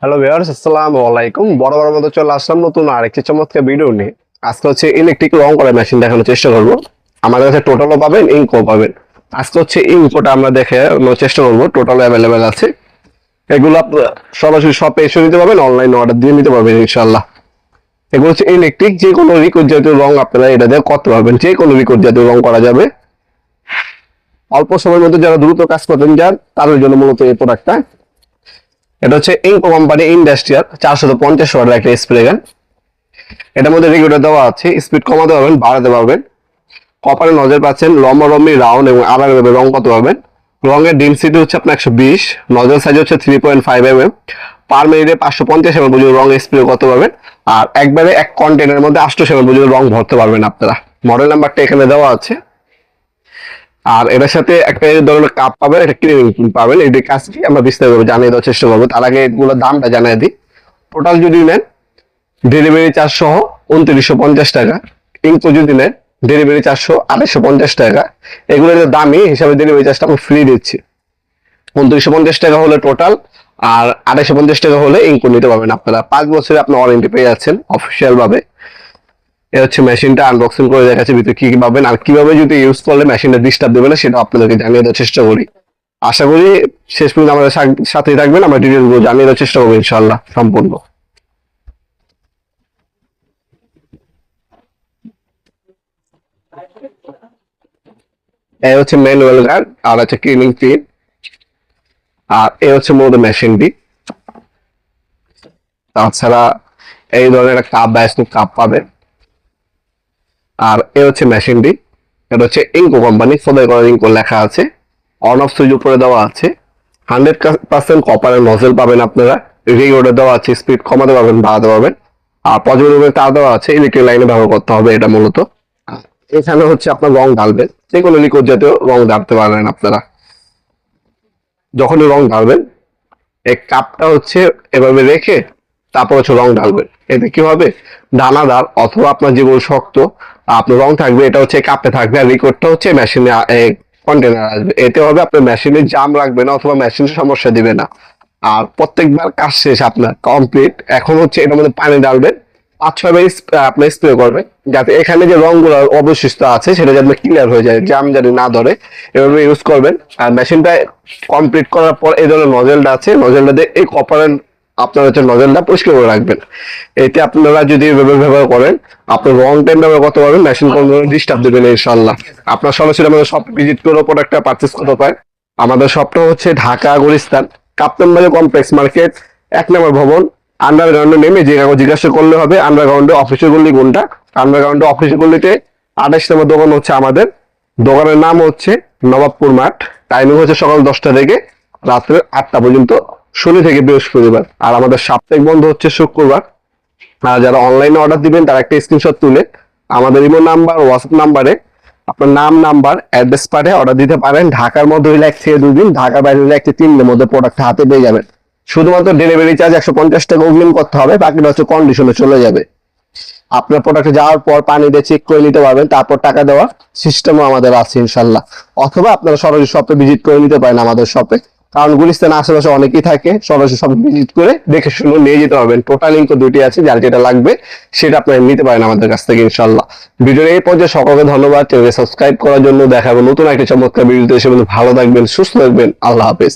Hello viewers, আসসালামু আলাইকুম। বড় মতো চলে আসলাম নতুন আরেকটি চমৎকার ভিডিও নিয়ে। আজকে হচ্ছে ইলেকট্রিক রং করা মেশিন দেখানোর চেষ্টা করব। আমাদের কাছে টোটালও পাবেন, ইঙ্কও পাবেন। আজকে হচ্ছে ইঙ্কোটা আমরা দেখানোর চেষ্টা করব। টোটাল অ্যাভেলেবেল আছে। এগুলো আপনারা সরাসরি শপে এসে নিতে পারবেন, অনলাইন অর্ডার দিয়ে নিতে পারবেন ইনশাআল্লাহ। এগুলো হচ্ছে ইলেকট্রিক, যে কোনো লিকুইড জাতীয় রং আপনারা এটা দিয়ে করতে পারবেন। যে কোনো লিকুইড জাতীয় রং করা যাবে। অল্প সময়ের মধ্যে যারা দ্রুত কাজ করতেন যান, তাদের জন্য মূলত এই প্রোডাক্টটা। এটা হচ্ছে ইঙ্কো কোম্পানি ইন্ডাস্ট্রিয়াল 450 ওয়াটের একটা স্প্রে গান। এটার মধ্যে রেগুলেটর দেওয়া আছে, স্পিড কমাতে পারবেন, বাড়াতে পারবেন। কপারে নজর পাচ্ছেন, লম্বি রাউন্ড এবং আলাদা রং করতে পারবেন। রঙের ডেনসিটি হচ্ছে আপনার 120, নজল সাইজ হচ্ছে 3.5 mm, পার মিনিটে 550 ml পর্যন্ত রং স্প্রে করতে পারবেন। আর একবারে এক কন্টেনারের মধ্যে 800 ml পর্যন্ত রং ভরতে পারবেন আপনারা। মডেল নাম্বারটা এখানে দেওয়া আছে। আর এটার সাথে একটা ধরনের কাপ পাবেন, একটা ক্লিনিং টুল পাবেন। এই কাজটি আমরা বিস্তারিতভাবে জানিয়ে দেওয়ার চেষ্টা করবো। তার আগে এগুলোর দামটা জানিয়ে দিই। টোটাল যদি নেন ডেলিভারি চার্জ সহ 2950 টাকা। ইঙ্কো যদি নেন ডেলিভারি চার্জ সহ 2850 টাকা। এগুলোর দামি হিসাবে ডেলিভারি চার্জটা আমরা ফ্রি দিচ্ছি। 2950 টাকা হলে টোটাল, আর 2850 টাকা হলে ইঙ্কো নিতে পারবেন আপনারা। 5 বছরে আপনার ওয়ারেন্টি পেয়ে যাচ্ছেন অফিসিয়াল ভাবে। এ হচ্ছে মেশিনটা আনবক্সিং করে দেখাচ্ছি ভিতরে কি কি পাবেন, আর কিভাবে যদি ইউজ করলে মেশিনটা ডিস্টার্ব দেবে না সেটা আপনাদেরকে জানিয়ে দেওয়ার চেষ্টা করি। আশা করি শেষ পর্যন্ত আমাদের সাথেই থাকবেন, আমরা ডিটেলস গুলো জানিয়ে দেওয়ার চেষ্টা করবো ইনশাআল্লাহ সম্পূর্ণ। এই হচ্ছে ম্যানুয়াল গার্ড, আর হচ্ছে ক্লিনিং পিন, আর এই হচ্ছে মূলত মেশিনটি। তাছাড়া এই ধরনের একটা কাপ বা কাপ পাবেন। আর এই হচ্ছে মেশিনটি। এটা হচ্ছে ইঙ্কো কোম্পানি, সবাই করার ইঙ্কো লেখা আছে। অন অফ সুইচ উপরে দেওয়া আছে। 100% কপারের নজেল পাবেন আপনারা। রেগুলেটর দেওয়া আছে, স্পিড কমাতে পারবেন, বাড়াতে পারবেন। আর পর্যবেক্ষণের তার দেওয়া আছে, ইলেকট্রিক লাইনে ব্যবহার করতে হবে এটা মূলত। এখানে হচ্ছে আপনার রং ঢালবেন, যে কোনো লিকুইড জাতীয় রং ঢালতে পারবেন আপনারা। যখনই রং ঢালবেন এই কাপটা হচ্ছে এভাবে রেখে তারপর হচ্ছে রং ঢালবেন। এতে কি হবে, দানাদার অথবা আপনার যেগুলো শক্ত আপনার রং থাকবে এটা হচ্ছে কাপে থাকবে, আর লিকুইডটা হচ্ছে মেশিনে কন্টেনার আসবে। এতে হবে আপনার মেশিনে জাম লাগবে না অথবা মেশিনের সমস্যা দিবে না। আর প্রত্যেকবার কাজ শেষ আপনার কমপ্লিট, এখন হচ্ছে এটার মধ্যে পানি ডালবেন, 5-6 বার আপনি স্প্রে করবেন, যাতে এখানে যে রংগুলো অবশিষ্ট আছে সেটা যাতে ক্লিয়ার হয়ে যায়, জাম জানি না ধরে। এভাবে ইউজ করবেন। আর মেশিনটা কমপ্লিট করার পর এই ধরনের নজেলটা আছে, নজেলটা দিয়ে এই কপারের আপনার হচ্ছে নজেলটা পরিষ্কার করে রাখবেন। এতে আপনারা যদি এভাবে ব্যবহার করেন আপনার রং টাইম ব্যবহার করতে পারবেন, মেশিন কোনো ধরনের ডিস্টার্ব দেবেন ইনশাআল্লাহ। আপনার সরাসরি আমাদের শপ ভিজিট করে প্রোডাক্টটা পারচেস করতে পারেন। আমাদের শপটা হচ্ছে ঢাকা গুলিস্তান কাপ্তান বাজার কমপ্লেক্স মার্কেট 1 নম্বর ভবন। আন্ডারগ্রাউন্ডে নেমে যে কাগজ জিজ্ঞাসা করলে হবে আন্ডারগ্রাউন্ডে অফিসের গল্লি কোনটা। আন্ডারগ্রাউন্ডে অফিসের গল্লিতে 28 নম্বর দোকান হচ্ছে আমাদের। দোকানের নাম হচ্ছে নবাবপুর মাঠ। টাইমিং হচ্ছে সকাল 10টা থেকে রাত্রে 8টা পর্যন্ত, শনি থেকে বৃহস্পতিবার। আর আমাদের সাপ্তাহিক বন্ধ হচ্ছে শুক্রবার। আর যারা অনলাইনে অর্ডার দিবেন তার একটা স্ক্রিনশট তুলে আমাদের ইমো নাম্বার, হোয়াটসঅ্যাপ নাম্বারে আপনার নাম, নাম্বার, অ্যাড্রেস পাঠিয়ে অর্ডার দিতে পারেন। ঢাকার মধ্যে হইলে 1 থেকে 2 দিন, ঢাকার বাইরে হইলে 1 থেকে 3 দিনের মধ্যে প্রোডাক্ট হাতে পেয়ে যাবেন। শুধুমাত্র ডেলিভারি চার্জ 150 টাকা অগ্রিম করতে হবে, বাকিটা হচ্ছে কন্ডিশনে চলে যাবে। আপনার প্রোডাক্টে যাওয়ার পর পানি দিয়ে চেক করে নিতে পারবেন, তারপর টাকা দেওয়ার সিস্টেমও আমাদের আছে ইনশাল্লাহ। অথবা আপনারা সরাসরি শপে ভিজিট করে নিতে পারেন আমাদের শপে, কারণ গুলিস্তান আশেপাশে অনেকেই থাকে। সরাসরি শপে ভিজিট করে দেখে শুনে নিয়ে যেতে পারবেন। টোটাল ইনকো 2টি আছে, যার যেটা লাগবে সেটা আপনারা নিতে পারেন আমাদের কাছ থেকে ইনশাল্লাহ। ভিডিওর এই পর্যায়ে সকলকে ধন্যবাদ। চ্যানেলকে সাবস্ক্রাইব করার জন্য। দেখাবো নতুন একটা চমৎকার ভিডিওতে। সে ভালো থাকবেন, সুস্থ থাকবেন। আল্লাহ হাফেজ।